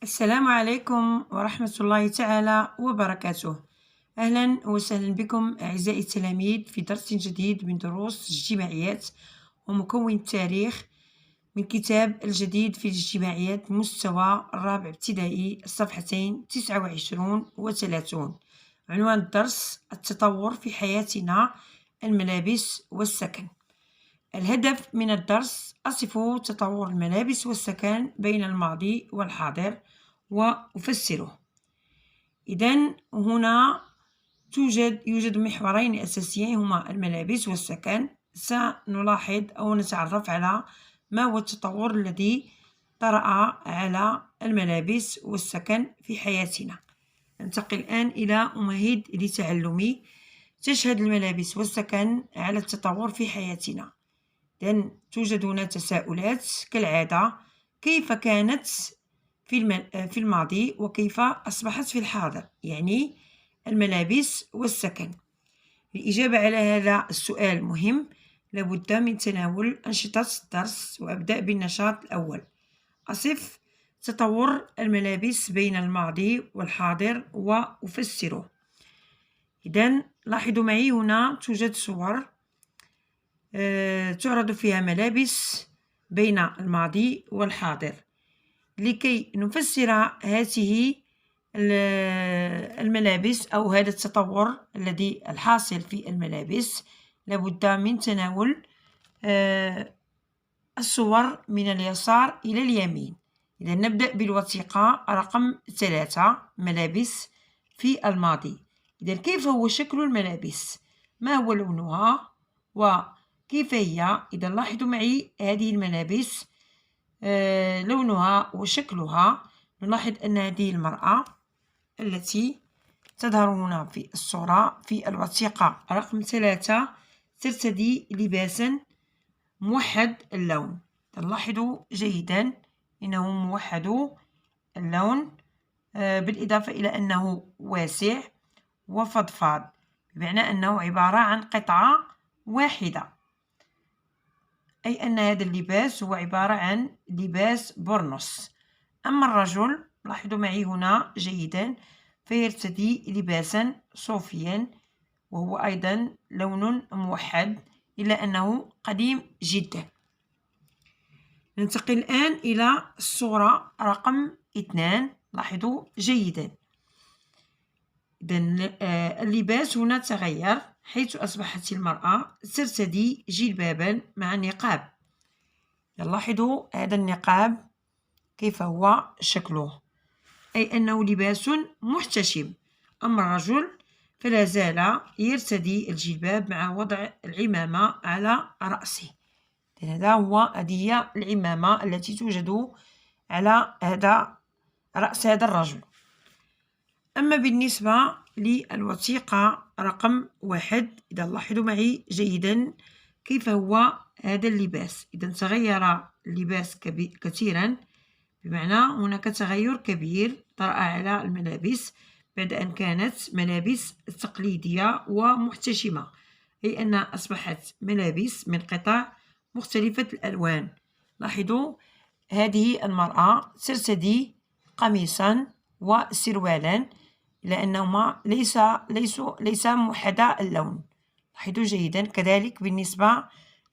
السلام عليكم ورحمة الله تعالى وبركاته. أهلا وسهلا بكم أعزائي التلاميذ في درس جديد من دروس الاجتماعيات ومكون التاريخ من كتاب الجديد في الاجتماعيات مستوى الرابع ابتدائي الصفحتين 29 و30. عنوان الدرس: التطور في حياتنا، الملابس والسكن. الهدف من الدرس: أصف تطور الملابس والسكن بين الماضي والحاضر وأفسره. إذن هنا يوجد محورين أساسيين هما الملابس والسكن. سنلاحظ أو نتعرف على ما هو التطور الذي طرأ على الملابس والسكن في حياتنا. ننتقل الآن إلى ممهد لتعلمي. تشهد الملابس والسكن على التطور في حياتنا. إذن توجد هنا تساؤلات كالعادة: كيف كانت في الماضي وكيف أصبحت في الحاضر؟ يعني الملابس والسكن. الإجابة على هذا السؤال مهم، لابد من تناول أنشطة الدرس، وأبدأ بالنشاط الأول: أصف تطور الملابس بين الماضي والحاضر وأفسره. إذن لاحظوا معي هنا توجد صور تعرض فيها ملابس بين الماضي والحاضر. لكي نفسر هذه الملابس أو هذا التطور الذي الحاصل في الملابس، لابد من تناول الصور من اليسار إلى اليمين. إذا نبدأ بالوثيقة رقم 3: ملابس في الماضي. إذا كيف هو شكل الملابس؟ ما هو لونها وكيف هي؟ إذا لاحظوا معي هذه الملابس لونها وشكلها. نلاحظ أن هذه المرأة التي تظهر هنا في الصورة في الوثيقة رقم 3 ترتدي لباسا موحد اللون. لاحظوا جيدا إنه موحد اللون، بالإضافة إلى أنه واسع وفضفاض، بمعنى أنه عبارة عن قطعة واحدة، أي أن هذا اللباس هو عبارة عن لباس بورنوس. أما الرجل لاحظوا معي هنا جيدا فيرتدي لباسا صوفيا وهو أيضا لون موحد، إلا أنه قديم جدا. ننتقل الآن إلى الصورة رقم 2. لاحظوا جيدا، إذن اللباس هنا تغير، حيث أصبحت المرأة ترتدي جلبابا مع نقاب. لاحظوا هذا النقاب كيف هو شكله، أي أنه لباس محتشم. أما الرجل فلا زال يرتدي الجلباب مع وضع العمامة على رأسه. هذه هي العمامة التي توجد على رأس هذا الرجل. أما بالنسبة للوثيقة رقم 1، إذا لاحظوا معي جيدا كيف هو هذا اللباس. إذا تغير اللباس كثيرا، بمعنى هناك تغير كبير طرأ على الملابس بعد أن كانت ملابس تقليدية ومحتشمة، أي أن أصبحت ملابس من قطع مختلفة الألوان. لاحظوا هذه المرأة ترتدي قميصا وسروالا، لأنهما ليس موحدا اللون. لاحظوا جيدا كذلك بالنسبة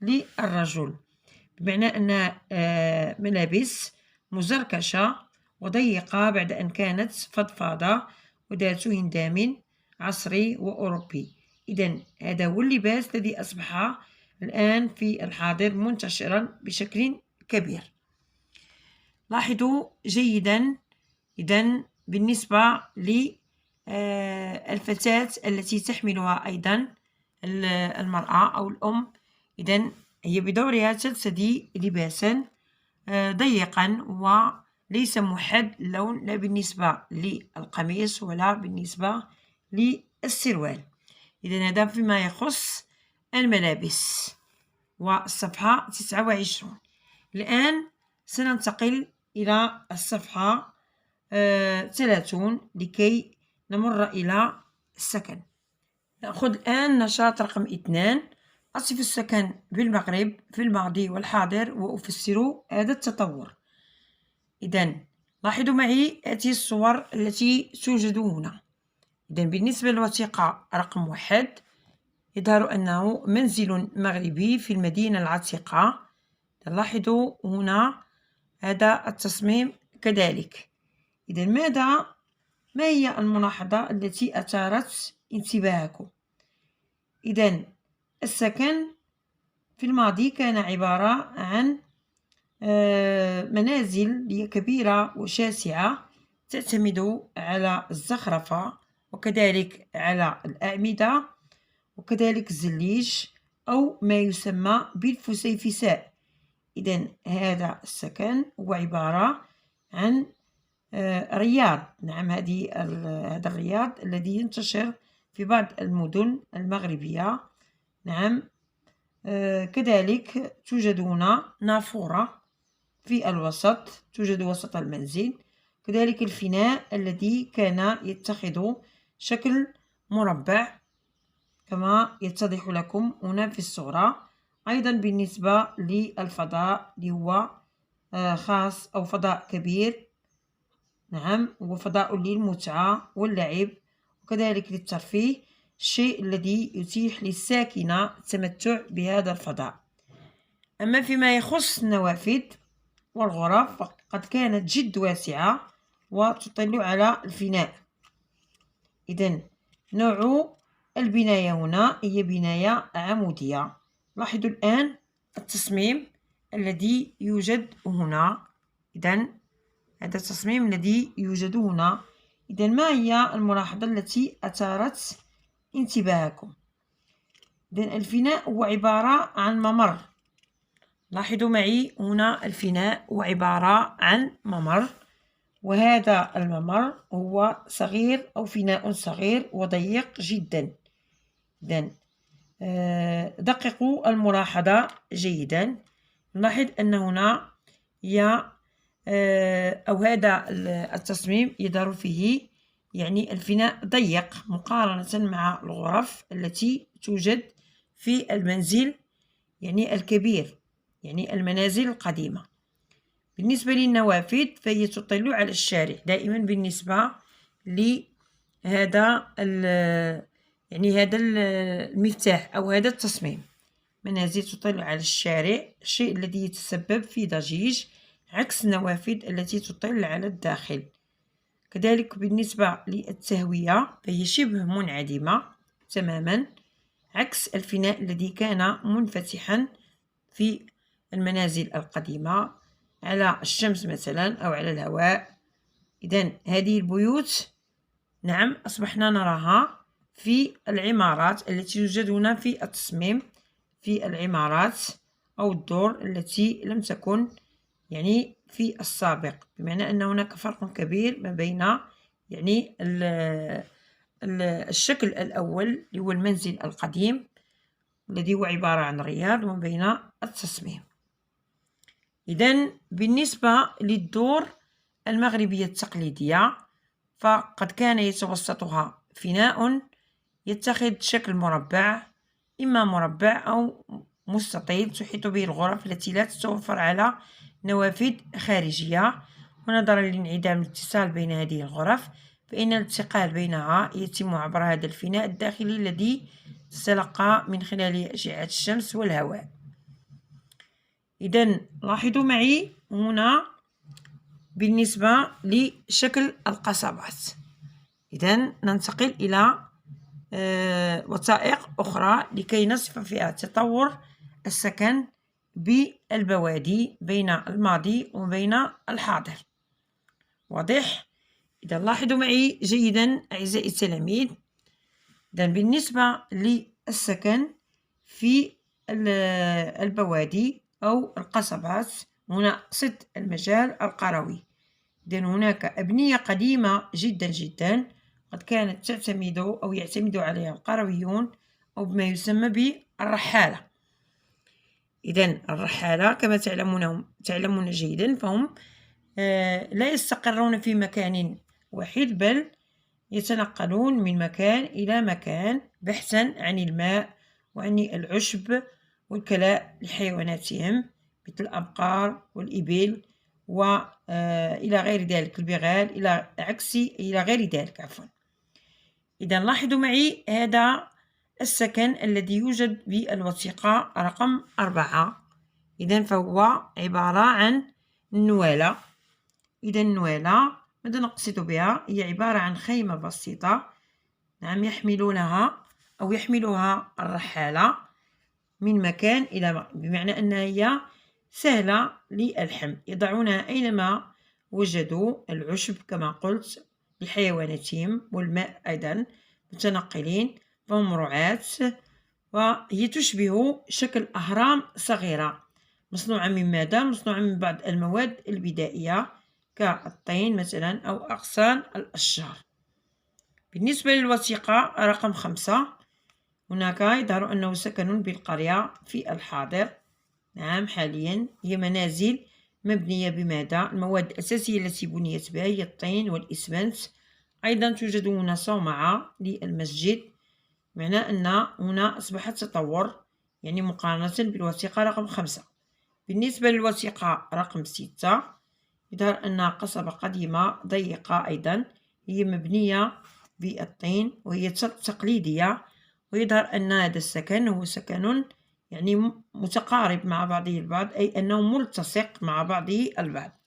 للرجل، بمعنى أن ملابس مزركشة وضيقة بعد أن كانت فضفاضة وذات هندام عصري وأوروبي. إذن هذا هو اللباس الذي أصبح الآن في الحاضر منتشرا بشكل كبير. لاحظوا جيدا إذن بالنسبة للفتاة التي تحملها أيضا المرأة أو الأم، إذن هي بدورها ترتدي لباسا ضيقا وليس موحد اللون، لا بالنسبة للقميص ولا بالنسبة للسروال. إذن هذا فيما يخص الملابس. والصفحة 29. الآن سننتقل إلى الصفحة 30 لكي نمر إلى السكن. نأخذ الآن نشاط رقم 2: أصف السكن بالمغرب في الماضي والحاضر وأفسر هذا التطور. إذن لاحظوا معي هذه الصور التي توجد هنا. إذا بالنسبة للوثيقة رقم 1 يظهر أنه منزل مغربي في المدينة العتيقة. لاحظوا هنا هذا التصميم كذلك. إذا ما هي الملاحظة التي أثارت انتباهكم؟ إذا السكن في الماضي كان عبارة عن منازل كبيرة وشاسعة تعتمد على الزخرفة وكذلك على الأعمدة وكذلك الزليج أو ما يسمى بالفسيفساء. إذن هذا السكن هو عبارة عن رياض. نعم، هذا الرياض الذي ينتشر في بعض المدن المغربية. نعم، كذلك توجد هنا نافورة في الوسط، توجد وسط المنزل. كذلك الفناء الذي كان يتخذ شكل مربع كما يتضح لكم هنا في الصورة. أيضا بالنسبة للفضاء اللي هو خاص أو فضاء كبير، نعم، هو فضاء للمتعة واللعب وكذلك للترفيه، الشيء الذي يتيح للساكنة التمتع بهذا الفضاء. أما فيما يخص النوافذ والغرف فقد كانت جد واسعة وتطل على الفناء. إذن نوع البناية هنا هي بناية عمودية. لاحظوا الآن التصميم الذي يوجد هنا. إذن هذا التصميم الذي يوجد هنا. إذن ما هي الملاحظة التي أثارت انتباهكم؟ إذن الفناء هو عبارة عن ممر. لاحظوا معي هنا الفناء هو عبارة عن ممر، وهذا الممر هو صغير أو فناء صغير وضيق جدا. إذن دققوا الملاحظة جيدا. نلاحظ أن هنا أو هذا التصميم يظهر فيه يعني الفناء ضيق مقارنة مع الغرف التي توجد في المنزل يعني الكبير، يعني المنازل القديمة. بالنسبة للنوافذ فهي تطل على الشارع دائما. بالنسبة لهذا يعني هذا المفتاح أو هذا التصميم، منازل تطل على الشارع، الشيء الذي يتسبب في ضجيج عكس النوافذ التي تطل على الداخل. كذلك بالنسبة للتهوية فهي شبه منعدمة تماما عكس الفناء الذي كان منفتحا في المنازل القديمة على الشمس مثلا أو على الهواء. إذن هذه البيوت نعم أصبحنا نراها في العمارات التي توجد هنا في التصميم، في العمارات أو الدور التي لم تكن يعني في السابق، بمعنى أن هناك فرق كبير ما بين يعني الشكل الأول اللي هو المنزل القديم الذي هو عبارة عن رياض وما بين التصميم. إذن بالنسبة للدور المغربية التقليدية فقد كان يتوسطها فناء يتخذ شكل مربع، إما مربع أو مستطيل تحيط به الغرف التي لا تتوفر على نوافذ خارجية. ونظرا لانعدام الاتصال بين هذه الغرف فإن الانتقال بينها يتم عبر هذا الفناء الداخلي الذي تتلقى من خلال أشعة الشمس والهواء. إذن لاحظوا معي هنا بالنسبة لشكل القصبات. إذن ننتقل إلى وثائق أخرى لكي نصف فيها تطور السكن بالبوادي بين الماضي وبين الحاضر. واضح؟ إذا لاحظوا معي جيدا أعزائي التلاميذ. إذن بالنسبة للسكن في البوادي أو القصبات هنا أقصد المجال القروي. إذن هناك أبنية قديمة جدا جدا قد كانت تعتمد أو يعتمد عليها القرويون أو بما يسمى بالرحالة. إذن الرحالة كما تعلمون جيدا فهم لا يستقرون في مكان واحد بل يتنقلون من مكان إلى مكان بحثا عن الماء وعن العشب والكلاء لحيواناتهم مثل الأبقار والإبل وإلى غير ذلك، البغال إلى غير ذلك عفوا. إذا لاحظوا معي هذا السكن الذي يوجد بالوثيقة رقم 4. إذا فهو عبارة عن النوالة. إذا النوالة ماذا نقصد بها؟ هي عبارة عن خيمة بسيطة، نعم، يحملها الرحالة من مكان إلى مكان، بمعنى أنها هي سهلة للحمل، يضعونها أينما وجدوا العشب كما قلت لحيواناتهم، والماء أيضا متنقلين، فهم رعاة. وهي تشبه شكل أهرام صغيرة مصنوعة من ماذا؟ مصنوعة من بعض المواد البدائية كالطين مثلا أو أغصان الأشجار. بالنسبة للوثيقة رقم 5، هناك يظهر أنه سكن بالقرية في الحاضر. نعم، حاليا هي منازل مبنية بماذا؟ المواد الأساسية التي بنيت بها هي الطين والإسمنت. أيضا توجد هنا صومعة للمسجد، معنى أن هنا أصبح تطور يعني مقارنة بالوثيقة رقم 5. بالنسبة للوثيقة رقم 6، يظهر أنها قصبة قديمة ضيقة، أيضا هي مبنية بالطين وهي تقليدية، ويظهر أن هذا السكن هو سكن يعني متقارب مع بعضه البعض، أي أنه ملتصق مع بعضه البعض.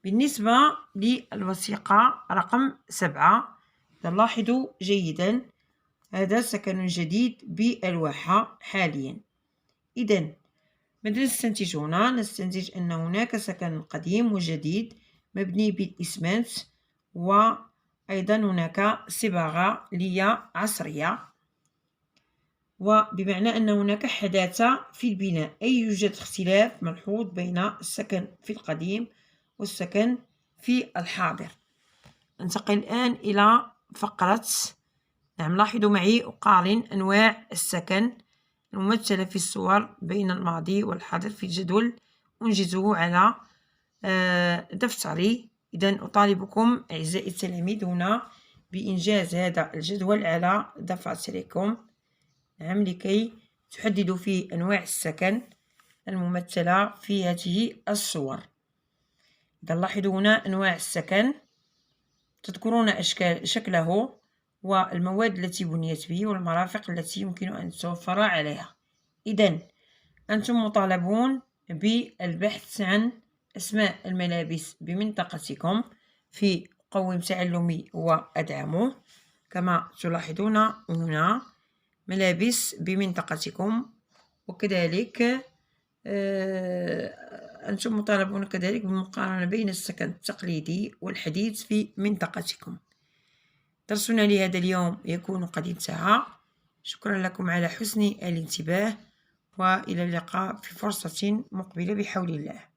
بالنسبة للوثيقة رقم 7، لاحظوا جيدا هذا سكن جديد بالواحة حاليا. إذا ماذا نستنتج هنا؟ نستنتج أن هناك سكن قديم وجديد مبني بالإسمنت، وأيضا هناك صباغة عصرية، وبمعنى أن هناك حداثة في البناء، أي يوجد اختلاف ملحوظ بين السكن في القديم والسكن في الحاضر. ننتقل الآن إلى فقرة، نعم، لاحظوا معي أقارن أنواع السكن الممثلة في الصور بين الماضي والحاضر في الجدول أنجزه على دفتري. إذا أطالبكم أعزائي التلاميذ هنا بإنجاز هذا الجدول على دفاتركم، نعم، لكي تحددوا فيه أنواع السكن الممثلة في هذه الصور. إذا لاحظوا هنا أنواع السكن، تذكرون شكله والمواد التي بنيت به والمرافق التي يمكن أن توفر عليها. إذن أنتم مطالبون بالبحث عن أسماء الملابس بمنطقتكم في قوم تعلمي وأدعمه. كما تلاحظون هنا ملابس بمنطقتكم، وكذلك أنتم مطالبون كذلك بالمقارنة بين السكن التقليدي والحديث في منطقتكم. درسنا لهذا اليوم يكون قد انتهى. شكرا لكم على حسن الانتباه، وإلى اللقاء في فرصة مقبلة بحول الله.